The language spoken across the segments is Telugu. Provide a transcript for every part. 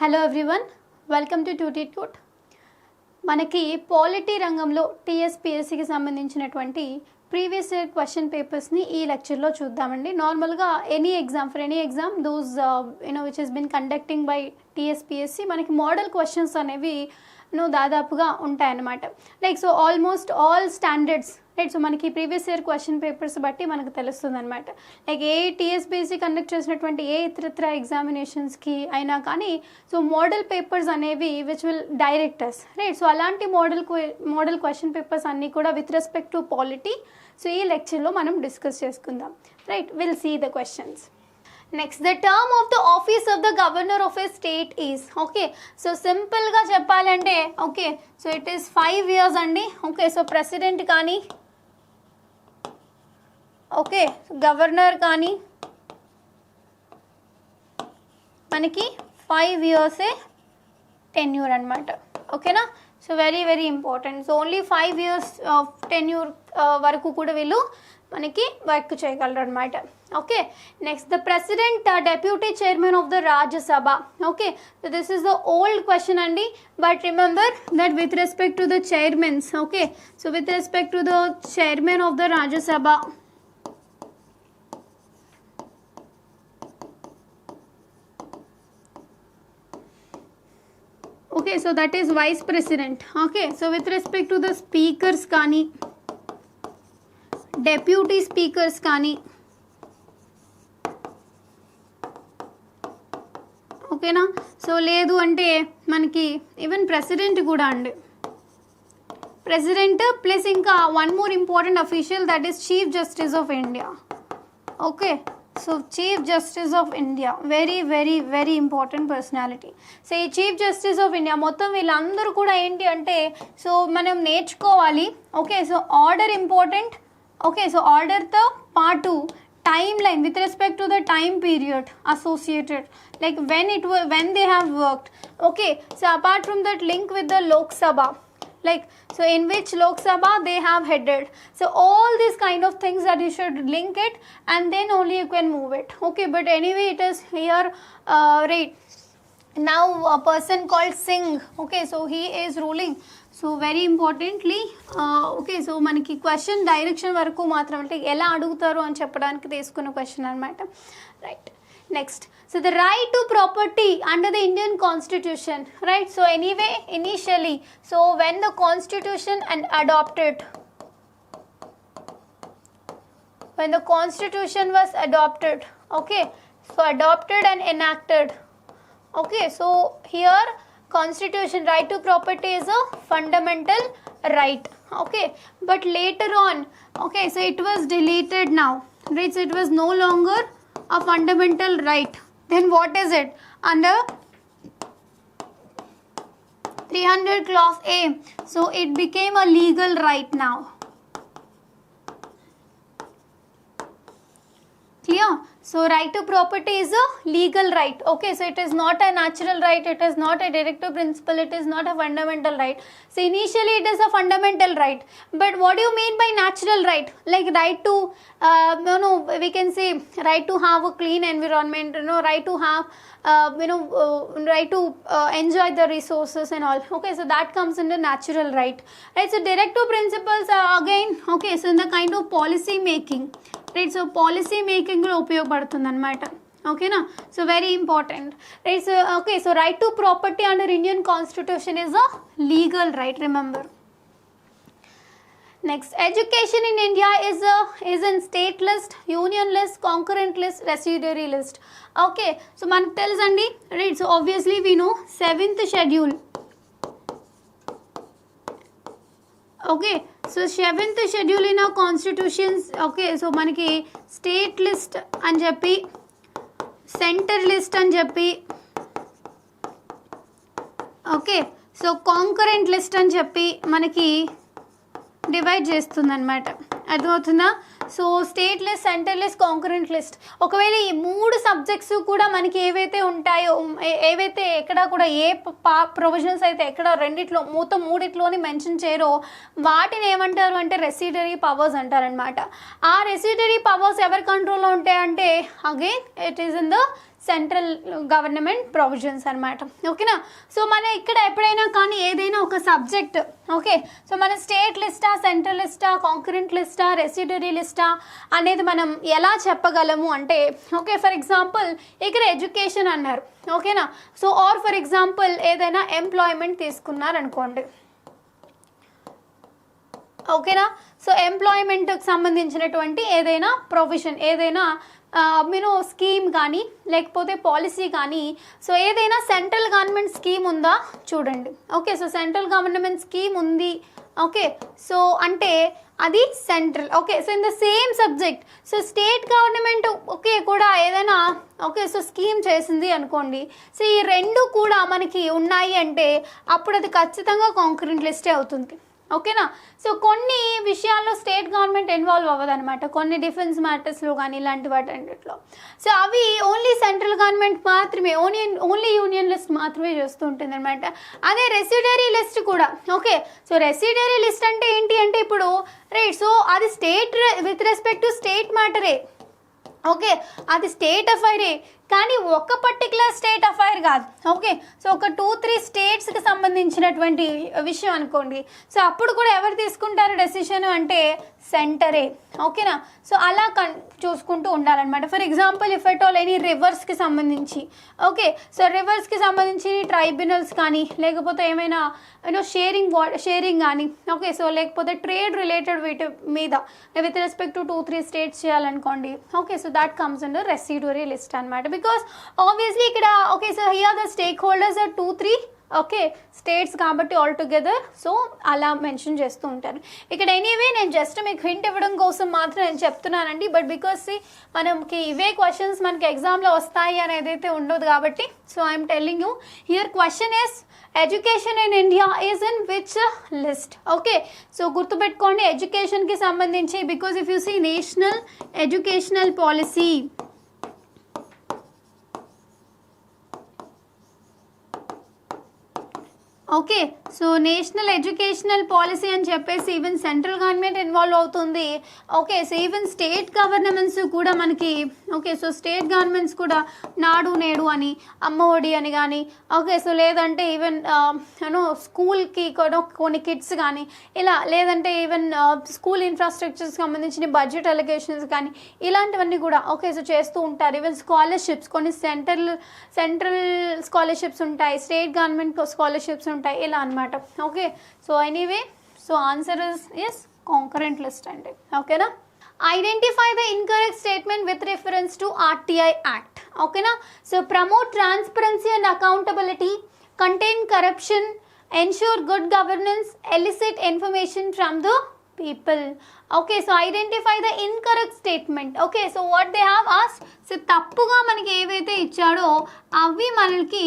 హలో ఎవ్రీవన్, వెల్కమ్ టు ట్యూటీ ట్యూట్. మనకి పాలిటీ రంగంలో టీఎస్పీఎస్సికి సంబంధించినటువంటి ప్రీవియస్ ఇయర్ క్వశ్చన్ పేపర్స్ని ఈ లెక్చర్లో చూద్దామండి. నార్మల్గా for any exam those which has been conducting by TSPSC మనకి మోడల్ క్వశ్చన్స్ అనేవి దాదాపుగా ఉంటాయన్నమాట. Like so almost all standards right. So మనకి ప్రీవియస్ ఇయర్ క్వశ్చన్ పేపర్స్ బట్టి మనకు తెలుస్తుంది అనమాట. లైక్ ఏ టీఎస్పీఎస్సీ కండక్ట్ చేసినటువంటి ఏ ఇతరత్ర ఎగ్జామినేషన్స్కి అయినా కానీ సో మోడల్ పేపర్స్ అనేవి which will directors right. So అలాంటి మోడల్ క్వశ్చన్ పేపర్స్ అన్నీ కూడా with respect to polity so ఈ లెక్చర్లో మనం డిస్కస్ చేసుకుందాం. Right, will see the questions. Next, the term of the office of the governor of a state is. Okay, so సింపుల్గా చెప్పాలంటే okay so it is 5 years అండి. ఓకే, సో ప్రెసిడెంట్ కానీ ఓకే గవర్నర్ కానీ మనకి 5 years టెన్యూర్ అనమాట. ఓకేనా, so very very important. So only 5 years tenure వరకు కూడా వీళ్ళు మనకి వర్క్ చేయగలరు అనమాట. Okay, next, the president deputy chairman of the Rajya Sabha. Okay, so this is the old question అండి, but remember that with respect to the chairmans. Okay, so with respect to the chairman of the Rajya Sabha okay, so that is vice president. Okay, so with respect to the speakers కానీ deputy speakers కానీ ఓకేనా. సో లేదు అంటే మనకి ఈవెన్ ప్రెసిడెంట్ కూడా అండి, ప్రెసిడెంట్ ప్లస్ ఇంకా one more important official that is chief justice of India. Okay, so chief justice of India very very very important personality. So ఈ చీఫ్ జస్టిస్ ఆఫ్ ఇండియా మొత్తం వీళ్ళందరూ కూడా ఏంటి అంటే సో మనం నేర్చుకోవాలి. Okay, so order important. Okay, so ఆర్డర్తో పాటు time line with respect to the time period associated like when they have worked. Okay, so apart from that, link with the Lok Sabha, like so in which Lok Sabha they have headed. So all these kind of things that you should link it and then only you can move it. Okay, but anyway it is here right now a person called Singh. Okay, so he is ruling. So very importantly okay so మనకి క్వశ్చన్ డైరెక్షన్ వరకు మాత్రం అంటే ఎలా అడుగుతారు అని చెప్పడానికి తీసుకున్న క్వశ్చన్ అనమాట. Right, next, so the right to property under the Indian constitution. Right, so anyway initially so when the constitution and adopted, when the constitution was adopted. Okay, so adopted and enacted. Okay, so here constitution right to property is a fundamental right. Okay, but later on okay so it was deleted now, right? So it was no longer a fundamental right. Then what is it? Under 300 clause A, so it became a legal right now. Clear? So right to property is a legal right. Okay, so it is not a natural right, it is not a directive principle, it is not a fundamental right. So initially it is a fundamental right, but what do you mean by natural right? Like right to we can say right to have a clean environment, right to have right to enjoy the resources and all. Okay, so that comes under natural right. Right, so directive principles are again okay so in the kind of policy making. Right, so policy మేకింగ్లో ఉపయోగపడుతుంది అనమాట. ఓకేనా, so very important. Right, so okay so right to property under Indian constitution is a legal right, remember. Next, education in India is in state list, union list, concurrent list, residuary list. Okay, so మనకు తెలుసండి right. So obviously we know 7th schedule. Okay, so 7th schedule in constitutions. Okay, so మనకి స్టేట్ లిస్ట్ అని చెప్పి, సెంటర్ లిస్ట్ అని చెప్పి, ఓకే సో కాంకరెంట్ లిస్ట్ అని చెప్పి మనకి డివైడ్ చేస్తుంది అనమాట. అర్థమవుతుందా? So state list, centre list, concurrent list. ఒకవేళ ఈ 3 సబ్జెక్ట్స్ కూడా మనకి ఏవైతే ఉంటాయో ఏవైతే ఎక్కడ కూడా ఏ ప్రొవిజన్స్ అయితే ఎక్కడ రెండిట్లో మొత్తం 3 మెన్షన్ చేయరో వాటిని ఏమంటారు అంటే రెసిడరీ పవర్స్ అంటారనమాట. ఆ రెసిడరీ పవర్స్ ఎవరి కంట్రోల్లో ఉంటాయంటే again it is in the central government provisions అనమాట. ఓకేనా. సో మన ఇక్కడ ఎప్పుడైనా కానీ ఏదైనా ఒక సబ్జెక్ట్, ఓకే, సో మన స్టేట్ లిస్టా, సెంట్రల్ లిస్టా, కాంకరెంట్ లిస్టా, రెసిడ్యూరీ లిస్టా అనేది మనం ఎలా చెప్పగలము అంటే, ఓకే, ఫర్ ఎగ్జాంపుల్ ఇక్కడ ఎడ్యుకేషన్ అన్నారు, ఓకేనా. సో ఆర్ ఫర్ ఎగ్జాంపుల్ ఏదైనా ఎంప్లాయ్మెంట్ తీసుకున్నారనుకోండి, ఓకేనా. సో ఎంప్లాయ్మెంట్కి సంబంధించినటువంటి ఏదైనా ప్రొవిజన్, ఏదైనా స్కీమ్ కానీ లేకపోతే పాలసీ కానీ, సో ఏదైనా సెంట్రల్ గవర్నమెంట్ స్కీమ్ ఉందా చూడండి. Okay, so central government scheme ఉంది, ఓకే, సో అంటే అది central. Okay, so in the same subject, so state government okay కూడా ఏదైనా ఓకే సో స్కీమ్ చేసింది అనుకోండి, సో ఈ రెండు కూడా మనకి ఉన్నాయి అంటే అప్పుడు అది ఖచ్చితంగా కాంకరెంట్ లిస్టే అవుతుంది. ఓకేనా. సో కొన్ని విషయాల్లో స్టేట్ గవర్నమెంట్ ఇన్వాల్వ్ అవ్వదన్నమాట, కొన్ని డిఫెన్స్ మ్యాటర్స్లో కానీ ఇలాంటి వాటన్నిటిలో. సో అవి ఓన్లీ సెంట్రల్ గవర్నమెంట్ మాత్రమే, ఓన్లీ యూనియన్ లిస్ట్ మాత్రమే చేస్తూ ఉంటుంది అనమాట. అదే రెసిడరీ లిస్ట్ కూడా, ఓకే, సో రెసిడరీ లిస్ట్ అంటే ఏంటి అంటే ఇప్పుడు రైట్, సో అది state with respect to state మ్యాటరే, ఓకే, అది స్టేట్ అఫైరే, కానీ ఒక పర్టికులర్ స్టేట్ అఫైర్ కాదు. ఓకే, సో ఒక 2-3 స్టేట్స్కి సంబంధించినటువంటి విషయం అనుకోండి, సో అప్పుడు కూడా ఎవరు తీసుకుంటారు డెసిషన్ అంటే సెంటరే. ఓకేనా. సో అలా చూసుకుంటూ ఉండాలన్నమాట. For example if at all any రివర్స్కి సంబంధించి, ఓకే, సో రివర్స్కి సంబంధించి ట్రైబ్యునల్స్ కానీ లేకపోతే ఏమైనా షేరింగ్ కానీ, ఓకే, సో లేకపోతే ట్రేడ్ రిలేటెడ్ వీటి మీద విత్ రెస్పెక్ట్ టు 2-3 స్టేట్స్ చేయాలనుకోండి, okay, so that comes under residuary list అనమాట. బికాస్ ఆబ్వియస్లీ ఇక్కడ okay so here the stakeholders are 2-3 okay states కాబట్టి ఆల్ టుగెదర్, సో అలా మెన్షన్ చేస్తూ ఉంటారు ఇక్కడ. ఎనీవే నేను జస్ట్ మీకు హింట్ ఇవ్వడం కోసం మాత్రం నేను చెప్తున్నానండి, బట్ బికాస్ మనకి ఇవే క్వశ్చన్స్ మనకి ఎగ్జామ్లో వస్తాయి అనేది అయితే ఉండదు కాబట్టి, so I'm telling you here question is education in India is in which list. Okay, so గుర్తుపెట్టుకోండి ఎడ్యుకేషన్కి సంబంధించి, because if you see national educational policy, okay, so national educational policy అని చెప్పేసి ఈవెన్ సెంట్రల్ గవర్నమెంట్ ఇన్వాల్వ్ అవుతుంది. Okay, so even state governments కూడా మనకి, ఓకే, సో స్టేట్ గవర్నమెంట్స్ కూడా నాడు నేడు అని, అమ్మ ఒడి అని కానీ, ఓకే, సో లేదంటే ఈవెన్ స్కూల్కి కూడా కొన్ని కిట్స్ కానీ ఇలా, లేదంటే ఈవెన్ స్కూల్ ఇన్ఫ్రాస్ట్రక్చర్స్కి సంబంధించిన బడ్జెట్ అలొకేషన్స్ కానీ ఇలాంటివన్నీ కూడా ఓకే సో చేస్తూ ఉంటారు. ఈవెన్ స్కాలర్షిప్స్, కొన్ని సెంట్రల్ స్కాలర్షిప్స్ ఉంటాయి, స్టేట్ గవర్నమెంట్ స్కాలర్షిప్స్ ఉంటాయి, ఇలా అనమాట. Okay, so anyway so answer is concurrent list అండి. ఓకేనా. Identify the incorrect statement with reference to RTI act. ఓకేనా. So promote transparency and accountability, contain corruption, ensure good governance, elicit information from the people. Okay, so identify the incorrect statement. Okay, so what they have asked, so తప్పుగా మనకి ఏవైతే ఇచ్చాడో అవి మనకి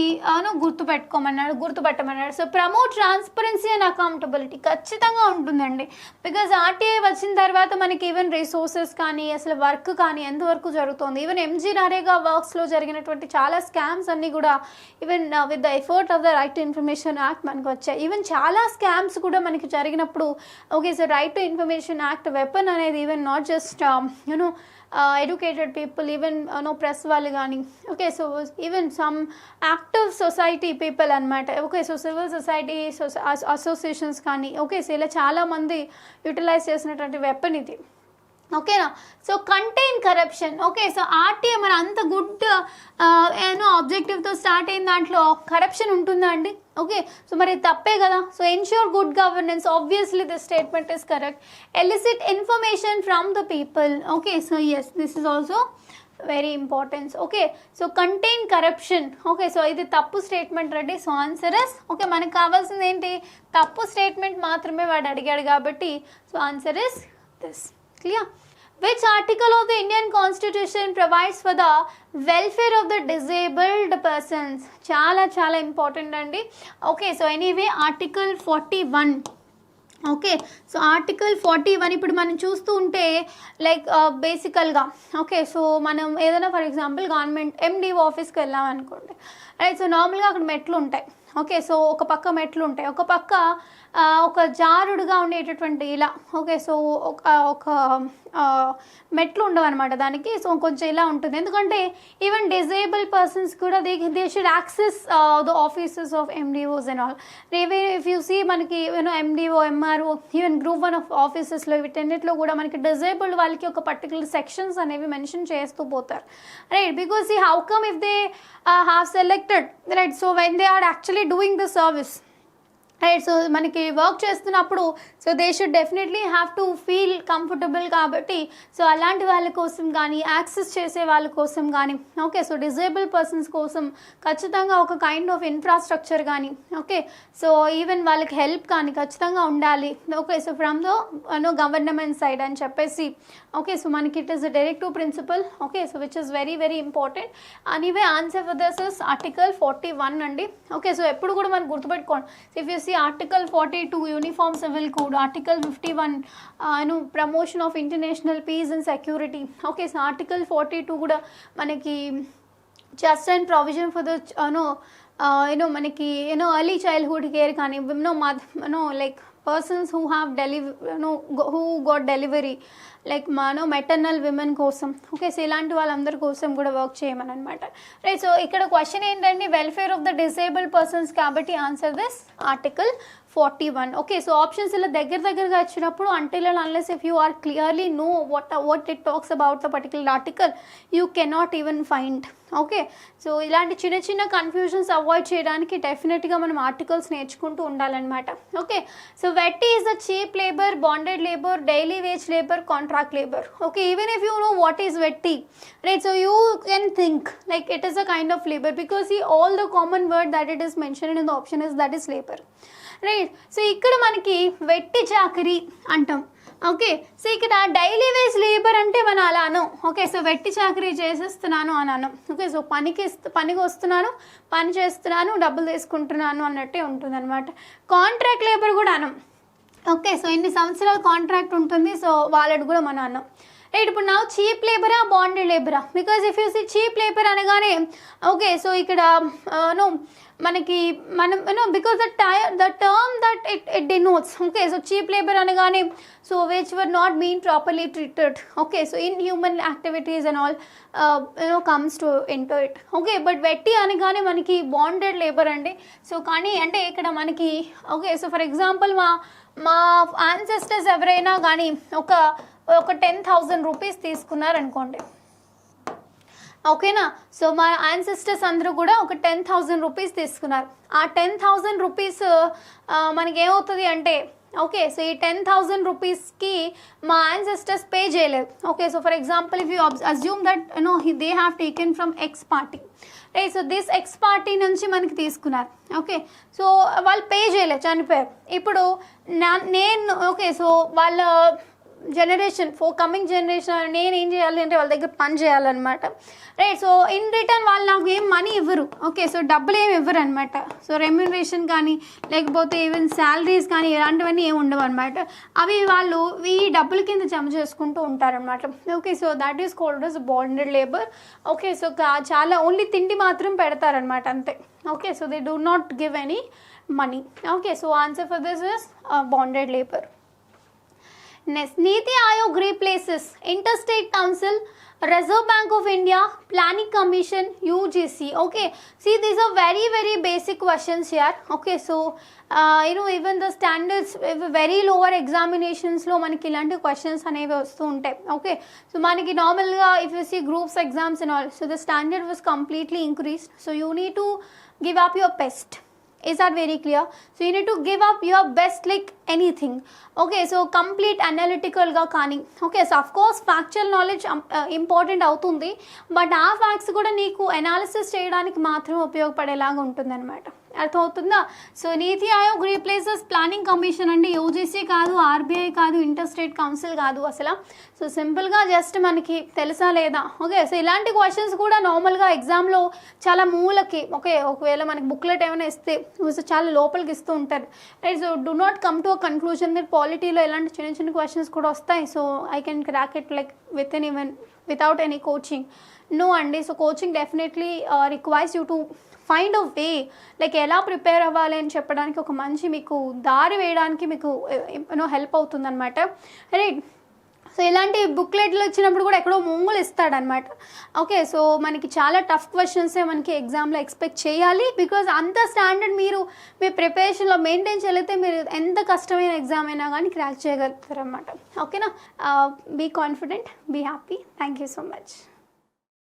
గుర్తుపెట్టమన్నాడు. So promote transparency and accountability ఖచ్చితంగా ఉంటుందండి, బికాజ్ ఆర్టీఐ వచ్చిన తర్వాత మనకి ఈవెన్ రిసోర్సెస్ కానీ అసలు వర్క్ కానీ ఎంతవరకు జరుగుతుంది, ఈవెన్ ఎంజీ నరేగా వర్క్స్లో జరిగినటువంటి చాలా స్కామ్స్ అన్నీ కూడా even with the effort of the right to information act మనకు వచ్చాయి. ఈవెన్ చాలా స్కామ్స్ కూడా మనకి జరిగినప్పుడు okay so right to information act weapon అనేది even not just educated people, even press వాళ్ళు కానీ, okay so even some active society people అనమాట. Okay so civil society associations కానీ, ఓకే సో ఇలా చాలామంది యూటిలైజ్ చేసినటువంటి వెపన్ ఇది. ఓకేనా. So contain corruption. Okay so RTI మన అంత గుడ్ ఆబ్జెక్టివ్తో స్టార్ట్ అయిన దాంట్లో కరప్షన్ ఉంటుందా అండి? ఓకే సో మరి తప్పే కదా. So ensure good governance, obviously this statement is correct. Elicit information from the people. Okay so yes this is also very importance. Okay so contain corruption. Okay so ఇది తప్పు statement ready. So answer is okay మనకు కావాల్సింది ఏంటి, తప్పు స్టేట్మెంట్ మాత్రమే వాడు అడిగాడు కాబట్టి so answer is this. Clear? Which article of the Indian Constitution provides for the welfare of the disabled persons? చాలా ఇంపార్టెంట్ అండి. Okay so anyway article 41. Okay so article 41 ఇప్పుడు మనం చూస్తూ ఉంటే లైక్ బేసికల్గా ఓకే సో మనం ఏదైనా ఫర్ ఎగ్జాంపుల్ గవర్నమెంట్ ఎండిఓ ఆఫీస్కి వెళ్ళాం అనుకోండి, రైట్. సో నార్మల్గా అక్కడ మెట్లు ఉంటాయి. ఓకే సో ఒక పక్క మెట్లు ఉంటాయి, ఒక పక్క ఒక జారుడుగా ఉండేటటువంటి ఇలా ఓకే. సో ఒక మెట్లు ఉండవు అనమాట దానికి. సో కొంచెం ఇలా ఉంటుంది, ఎందుకంటే ఈవెన్ డిజేబుల్ పర్సన్స్ కూడా they should access the offices of MDOs and all. If you see మనకి you know MDO, MRO, even group 1 of ఆఫీసెస్లో వీటన్నిటిలో కూడా మనకి డిజేబుల్డ్ వాళ్ళకి ఒక పర్టికులర్ సెక్షన్స్ అనేవి మెన్షన్ చేస్తూ పోతారు, రైట్? బికాస్ ఈ how come if they have selected, right? So when they are actually doing the service, right? So మనకి వర్క్ చేస్తున్నప్పుడు so they should definitely have to feel comfortable. కాబట్టి సో అలాంటి వాళ్ళ కోసం కానీ, యాక్సెస్ చేసే వాళ్ళ కోసం కానీ, ఓకే, సో డిజేబుల్ పర్సన్స్ కోసం ఖచ్చితంగా ఒక కైండ్ ఆఫ్ ఇన్ఫ్రాస్ట్రక్చర్ కానీ, ఓకే, సో ఈవెన్ వాళ్ళకి హెల్ప్ కానీ ఖచ్చితంగా ఉండాలి, okay. So from the government side అని చెప్పేసి, ఓకే, సో మనకి it is a directive principle, okay, so which is very very important. Anyway answer for this is article 41 అండి, ఓకే. సో ఎప్పుడు కూడా మనం గుర్తుపెట్టుకోండి, if you see article 42 uniform civil code, article 51 promotion of international peace and security, okay. So article 42 కూడా మనకి just and provision for the మనకి early childhood care కానీ like persons who have who got delivery, like maternal women కోసం, ఓకే. సో ఇలాంటి వాళ్ళందరి కోసం కూడా వర్క్ చేయమని అనమాట, రైట్? సో ఇక్కడ క్వశ్చన్ ఏంటంటే welfare of the disabled persons, కాబట్టి answer this article 41, okay. So options ఇలా దగ్గరగా వచ్చినప్పుడు until and unless if you are clearly know what it talks about the particular article, you cannot even find, okay. So ఇలాంటి చిన్న కన్ఫ్యూజన్స్ అవాయిడ్ చేయడానికి డెఫినెట్గా మనం ఆర్టికల్స్ నేర్చుకుంటూ ఉండాలన్నమాట, ఓకే. సో వెట్టి is the cheap labour, bonded labour, daily wage labour, contract labor, okay. Even if you know what is vetti, right, so you can think like it is a kind of labor, because see all the common word that it is mentioned in the option is that is labor, right? So ikkada manaki vetti chakri antam, okay. So ఇక్కడ డైలీ వేజ్ లేబర్ అంటే మనం అలా అనం, ఓకే. సో వెట్టి చాకరీ చేసేస్తున్నాను అని అనం, ఓకే. సో పనికి వస్తున్నాను, పని చేస్తున్నాను, డబ్బులు తీసుకుంటున్నాను అన్నట్టే ఉంటుంది అనమాట. కాంట్రాక్ట్ లేబర్ కూడా అనం, ఓకే. సో ఇన్ని సంవత్సరాల కాంట్రాక్ట్ ఉంటుంది, సో వాళ్ళకి కూడా మనం అన్నాం, రైట్? ఇప్పుడు నా చీప్ లేబరా, బాండెడ్ లేబరా? Because if you see cheap labour అనగానే, ఓకే, సో ఇక్కడ మనకి because the term that it denotes, okay. So cheap labour అనగానే so which were not been properly treated, okay. So in human activities and all comes to into it, okay. But వెట్టి అనగానే మనకి బాండెడ్ లేబర్ అండి. సో కానీ అంటే ఇక్కడ మనకి, ఓకే. సో ఫర్ ఎగ్జాంపుల్ మా యాన్సెస్టర్స్ ఎవరైనా కానీ ఒక 10,000 రూపీస్ తీసుకున్నారనుకోండి, ఓకేనా. సో మా యాన్సెస్టర్స్ అందరూ కూడా ఒక 10,000 రూపీస్ తీసుకున్నారు. ఆ 10,000 రూపీస్ మనకి ఏమవుతుంది అంటే, ఓకే, సో ఈ 10,000 రూపీస్కి మా యాన్సెస్టర్స్ పే చేయలేదు, okay. So for example if you assume that they have taken from X party, right? So this X party నుంచి మనకి తీసుకున్నారు, ఓకే. సో వాళ్ళు పే చేయలేదు, చనిపోయారు. ఇప్పుడు నేను, ఓకే, సో వాళ్ళ జనరేషన్ కమింగ్ జనరేషన్ నేను ఏం చేయాలి అంటే వాళ్ళ దగ్గర పని చేయాలన్నమాట, రైట్? సో ఇన్ రిటర్న్ వాళ్ళు నాకు ఏం మనీ ఇవ్వరు, ఓకే. సో డబ్బులు ఏమి ఇవ్వరు అనమాట. సో రెమ్యునరేషన్ కానీ లేకపోతే ఈవెన్ శాలరీస్ కానీ ఇలాంటివన్నీ ఏమి ఉండవు అనమాట. అవి వాళ్ళు ఈ డబ్బుల కింద జమ చేసుకుంటూ ఉంటారనమాట, okay. So that is called as bonded labour, okay. So చాలా ఓన్లీ తిండి మాత్రం పెడతారనమాట అంతే, okay. So they do not give any money, okay. So answer for this is bonded labour. Next, Niti Aayog replaces Interstate Council, Reserve Bank of India, Planning Commission, UGC, okay. See, these are very very basic questions here, okay. So even the standards very lower examinations లో మనకి ఇలాంటి క్వశ్చన్స్ అనేవి వస్తూ ఉంటాయి, ఓకే. సో మనకి నార్మల్గా if you see groups exams and all, so the standard was completely increased. So you need to give up your best. Is that very clear? So you need to give up your best like anything, okay. So complete analytical ga kaani, okay. So of course factual knowledge important అవుతుంది, బట్ ఆ ఫ్యాక్ట్స్ కూడా నీకు అనాలిసిస్ చేయడానికి మాత్రం ఉపయోగపడేలాగా ఉంటుంది అనమాట, అర్థమవుతుందా? సో నీతి ఆయోగ్ రీప్లేసెస్ ప్లానింగ్ కమిషన్ అంటే యూజీసీ కాదు, ఆర్బీఐ కాదు, ఇంటర్ స్టేట్ కౌన్సిల్ కాదు అసలు. సో సింపుల్గా జస్ట్ మనకి తెలుసా లేదా, ఓకే. సో ఇలాంటి క్వశ్చన్స్ కూడా నార్మల్గా ఎగ్జామ్లో చాలా మూలకి, ఓకే, ఒకవేళ మనకి బుక్లెట్ ఏమైనా ఇస్తే చాలా లోపలికి ఇస్తూ ఉంటారు, right? So do not come to a conclusion that పాలిటీలో ఇలాంటి చిన్న క్వశ్చన్స్ కూడా వస్తాయి. So I can crack it like with in even without any coaching, no అండి. So coaching definitely requires you to find a way, like ఎలా ప్రిపేర్ అవ్వాలి అని చెప్పడానికి ఒక మంచి మీకు దారి వేయడానికి మీకు హెల్ప్ అవుతుందన్నమాట. రైట్. సో ఇలాంటి బుక్లెట్లు వచ్చినప్పుడు కూడా ఎక్కడో మొంగులు ఇస్తాడనమాట. ఓకే, సో మనకి చాలా టఫ్ క్వశ్చన్సే మనకి ఎగ్జామ్లో ఎక్స్పెక్ట్ చేయాలి. బికాజ్ అంత స్టాండర్డ్ మీరు మీ ప్రిపరేషన్లో మెయింటైన్ చేయలేతే మీరు ఎంత కష్టమైన ఎగ్జామ్ అయినా కానీ క్రాక్ చేయగలుగుతారు అనమాట. ఓకేనా, be confident, be happy. Thank you so much.